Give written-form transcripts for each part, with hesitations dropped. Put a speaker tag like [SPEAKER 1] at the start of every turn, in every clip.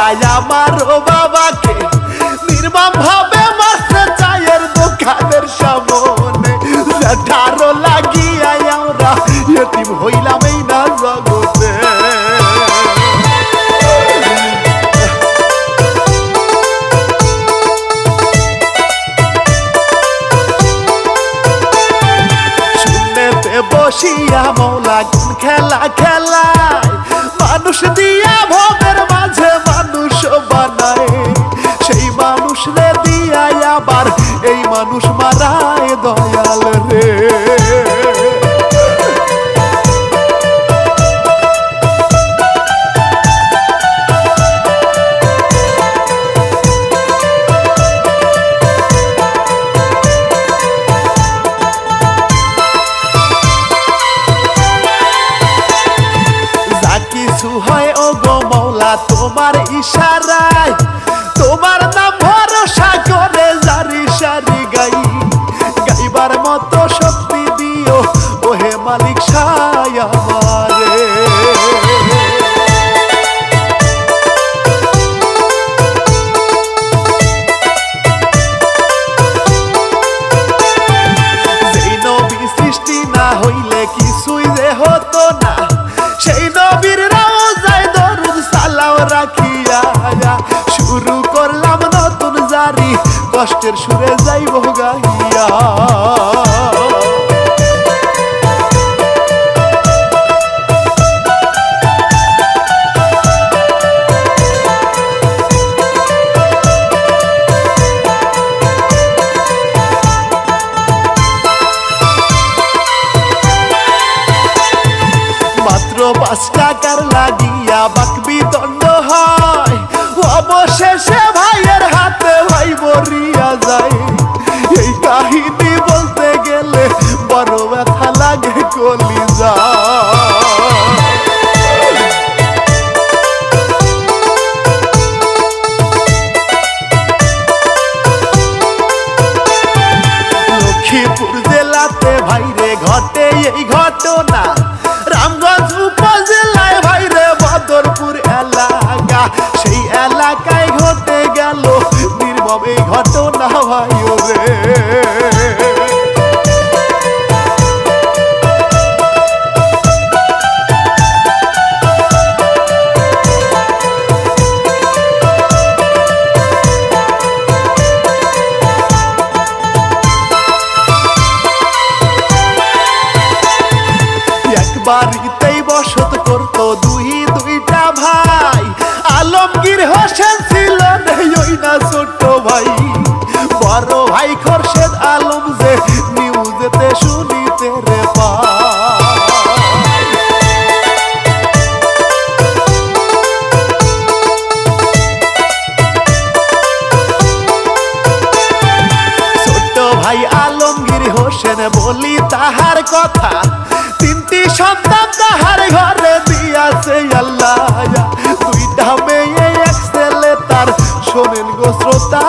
[SPEAKER 1] আমার বাবাকে নির্মম ভাবে মারতে চায়ের দোকানের সামনে জ্যাঠারো লাগিয়া আমরা এতিম হইলাম এই না জগতে। শুনেতে বসিয়া মৌলা কোন খেলা খেলায় মানুষ দিয়া ভোগের মাঝে মানুষ বানায়, সেই মানুষ রে দিয়া আবার এই মানুষ মারায় দয়াল রে। কিছু হয় ও গো মৌলা তোমার ইশারায়, তোমার নাম ভরসা করে জারি সারি গাই, গাইবার মতো শক্তি দিও ওহে মালিক সায় আমারে। যেই নবী সৃষ্টি না হইলে কিছুই যে হতো না, সেই নবীর রওজায় দরুদ সালাম রাখিয়া শুরু করলাম নতুন জারি কষ্টের সুরে যাইব গাইয়া। মাত্র 5 টাকার লাগিয়া বাকবি দণ্ড হয়, অবশেষে ভাইয়ের হাতে ভাই মরিয়া যায়। এই কাহিনী বলতে গেলে বড় ব্যথা লাগে কলিজা। লক্ষ্মীপুর জেলাতে ভাইরে ঘটে এই ঘটনা, রামগঞ্জ উপজেলায় ভাইরে বদরপুর এলাকা, সেই এলাকায় ঘটে গেল নির্মম এই ঘটনা ভাই রে। বাড়িতেই বসত করতো দুইটা ভাই, আলমগীর হোসেন ছিল ওই না ছোট ভাই, বড় ভাই খোরশেদ আলম যে নিউজেতে শুনিতে রে ছোট ভাই আলমগীর হোসেন বলি তাহার কথা, 3টি সন্তান তাহার ঘরে দিয়াছে আল্লাহ, 2টা মেয়ে 1 ছেলে তার, শোনেন গো শ্রোতা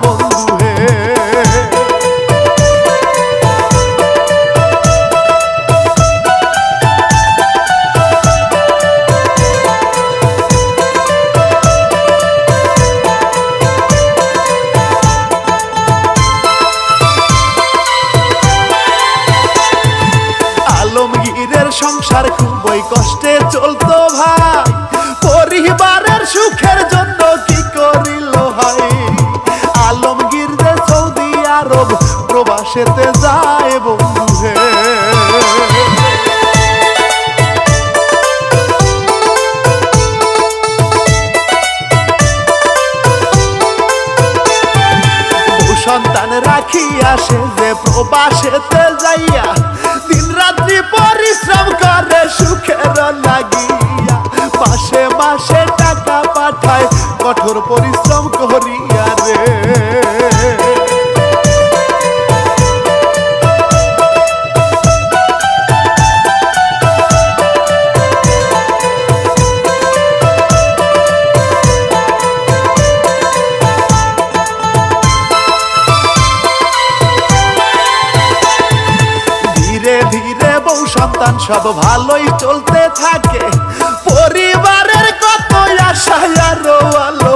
[SPEAKER 1] বন্ধু হে। আলমগীরের সংসার খুবই কষ্টে চলতো ভাই, পরিবারের সুখের জন্য কি করিল হয়, আলমগীর যে সৌদি আরব প্রবাসেতে যায় বন্ধু হে। সন্তান রাখিয়া সে যে প্রবাসেতে যাইয়া দিন রাত্রি পরিশ্রম করে সুখের লাগিয়া, মাসে মাসে টাকা পাঠায় কঠোর পরিশ্রম করিয়া রে। সন্তান সব ভালোই চলতে থাকে, পরিবারের কত আশায় আরো আলো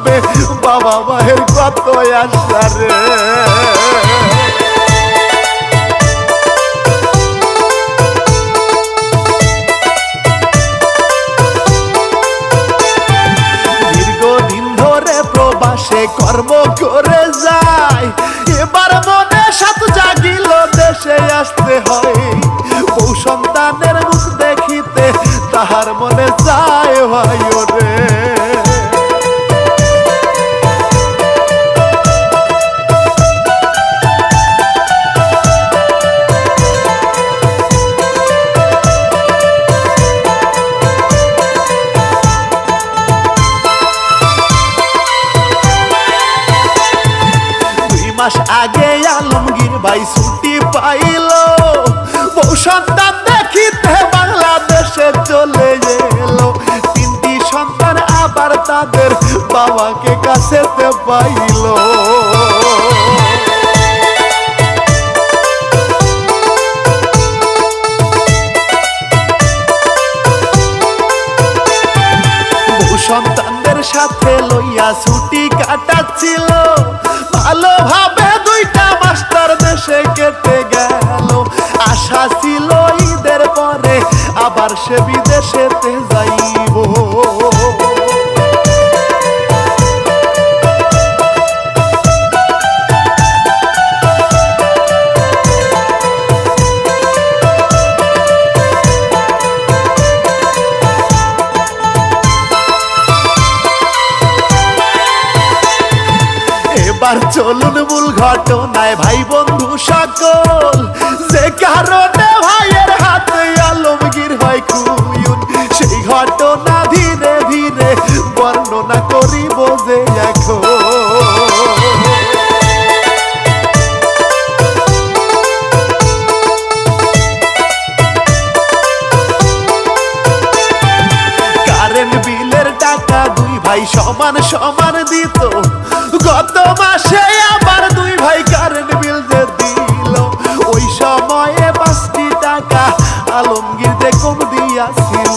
[SPEAKER 1] হবে বাবা মায়ের কত আশা রে। দীর্ঘদিন ধরে প্রবাসে কর্ম করে যায়, এবার মনে সাত জাগিল দেশে আসতে হয়। বউ সন্তানের মুখ দেখিতে তাহার মনে চায় ভাই রে। মাস আগে আলমগীর ভাই ছুটি পাইল, বউ সন্তান দেখিতে বাংলাদেশে চলে এলো। তিনটি সন্তান আবার তাদের বাবাকে কাছেতে পাইল। বউ সন্তানদের সাথে লইয়া ছুটি কাটাচ্ছিল, ভালোভাবে 2টা মাস্টার দেশে কেটে গেল। আশা ছিল ঈদের পরে আবার সে বিদেশেতে যাইব। এবার চলুন মূল ঘটনায় ভাই বন্ধু সকল, যে কারণে ভাইয়ের হাতে আলমগীর হয় খুন। সেই ঘটনা ধীরে ধীরে বর্ণনা করিব যে এখন। কারেন্ট বিলের টাকা 2 ভাই সমান সমান দিত, গত মাসে আবার 2 ভাই কারেন্ট বিল যে দিল। ওই সময়ে 5টি টাকা আলমগীর যে কম দিয়াছিল।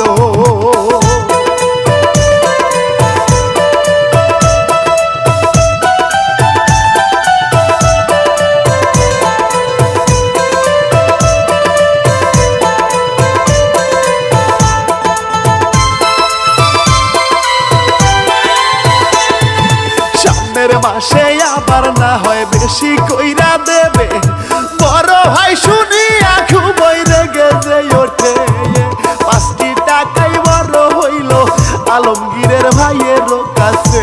[SPEAKER 1] মাসে আবার না হয় বেশি কইরা দেবে, বড় ভাই শুনিয়া খুবই রেগে যে ওঠে। 5টি টাকাই বড় হইল আলমগীরের ভাইয়ের কাছে।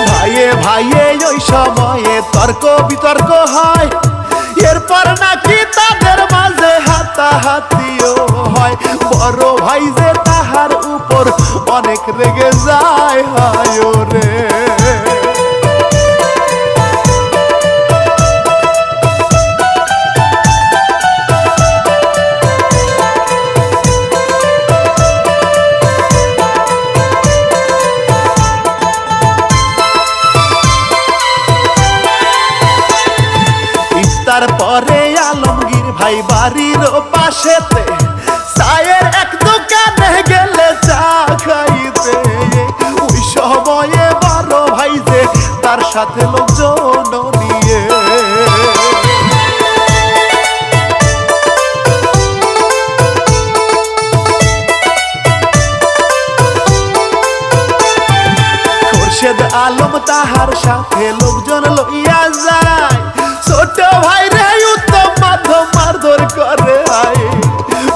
[SPEAKER 1] ভাইয়ে ভাইয়ে ওই সময়ে তর্ক বিতর্ক হয়, এরপর নাকি তাদের মাঝে হাতাহাতিও হয়। বড় ভাই যে তাহার উপর অনেক রেগে যায় হায় রে। তারপরে আলমগীর ভাই বাড়ির পাশেতে চায়ের এক দোকানে গেলে চা খাইতে। ওই সময়ে বড় ভাই যে তার সাথে লোকজন নিয়ে খোরশেদ আলম তাহার সাথে লোকজন লইয়া যায়। ছোট ভাই রে উত্তম মাধ্যম মারধর করে আয়,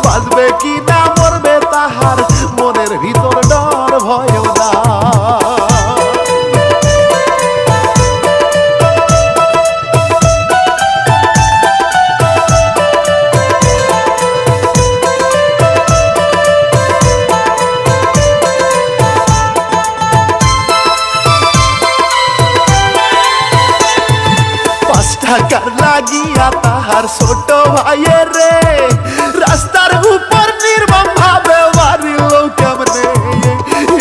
[SPEAKER 1] বাঁচবে কি না মরবে তাহার মনের ভিতর ডর ভয় না। টাকার লাগিয়া তাহার ছোট ভাইয়ের রে রাস্তার উপর নির্মম ভাবে মারিল কেমনে।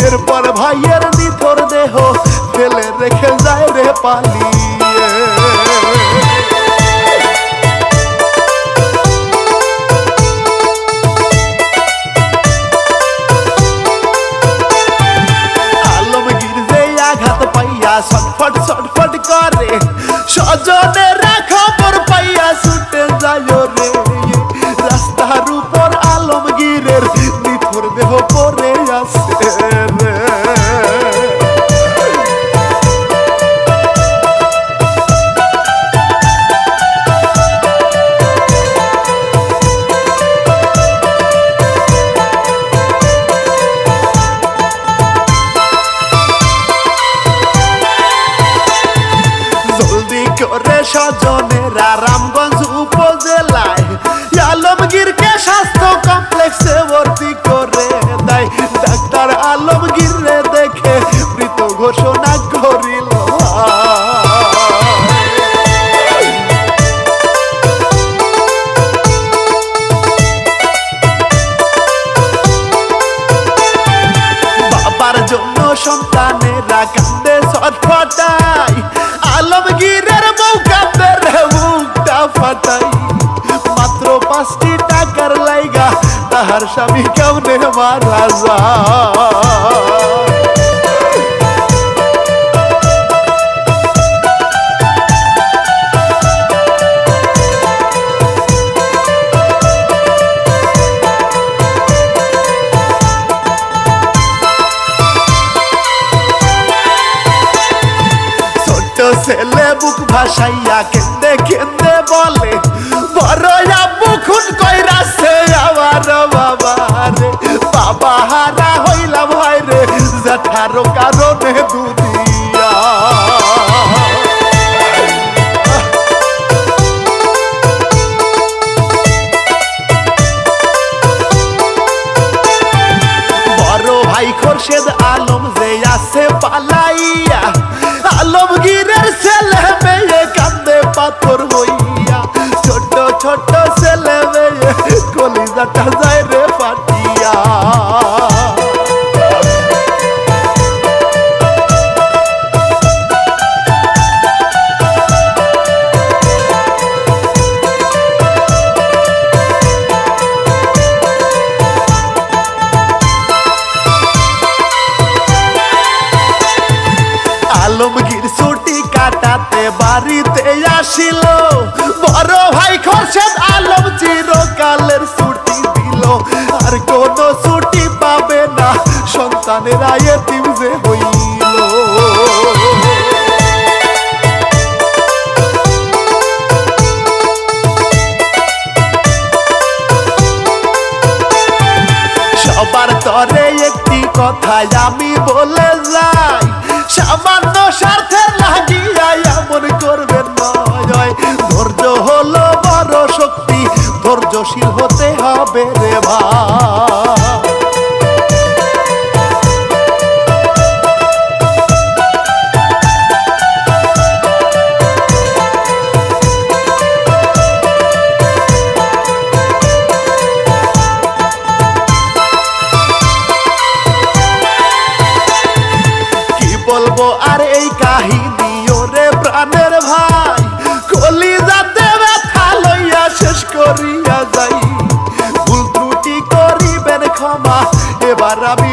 [SPEAKER 1] এরপর ভাইয়ের নিথর দেহ ফেলে রেখে যায় রে পালিয়ে। স্বাস্থ্য কমপ্লেক্সে ভর্তি করে দেয়। ডাক্তার আলমগীর রে দেখে মৃত ঘোষণা করিল। বাবার জন্য সন্তানেরা কান্দে ছটফটাই, আলমগীরের বউ কান্দে রে মুখটা ফাটাই। মাত্র 5টি টাকার লাইগা তাহার স্বামী কেমনে মারা যায়। ছেলে বুক ভাসাইয়া কেন্দে কেন্দে বলে, বড় আব্বু খুন কইরাছে আমার বাবারে। বাবা হারা হইলাম হয় রে জ্যাঠারো কারণে দুদিয়া। বড় ভাই খোরশেদ আলম যে আছে পালাইয়া, আলমগীরের ছেলে মেয়ে কান্দে পাথর হইয়া। ছোট ছোট ছেলে মেয়ে কলিজাটা যায় রে ফাটিয়া। আলমগীর ছুটি কাটাতে বাড়িতে আসিল, বড় ভাই খোরশেদ আলম চিরকালের ছুটি দিল। আর কোনো ছুটি পাবে না সন্তানেরা এতিম যে হইল। সবার তরে একটি কথা আমি বলে যাই, সামান্য স্বার্থের লাগিয়া এমন করবেন নয়। ধৈর্য হলো বড় শক্তি, ধৈর্যশীল হতে হবে রে ভাই। বলবো আর এই কাহিনী ওরে প্রাণের ভাই, কলিজাতে ব্যথা লইয়া শেষ করিয়া যাই। ভুল ত্রুটি করিবেন ক্ষমা, এবার আমি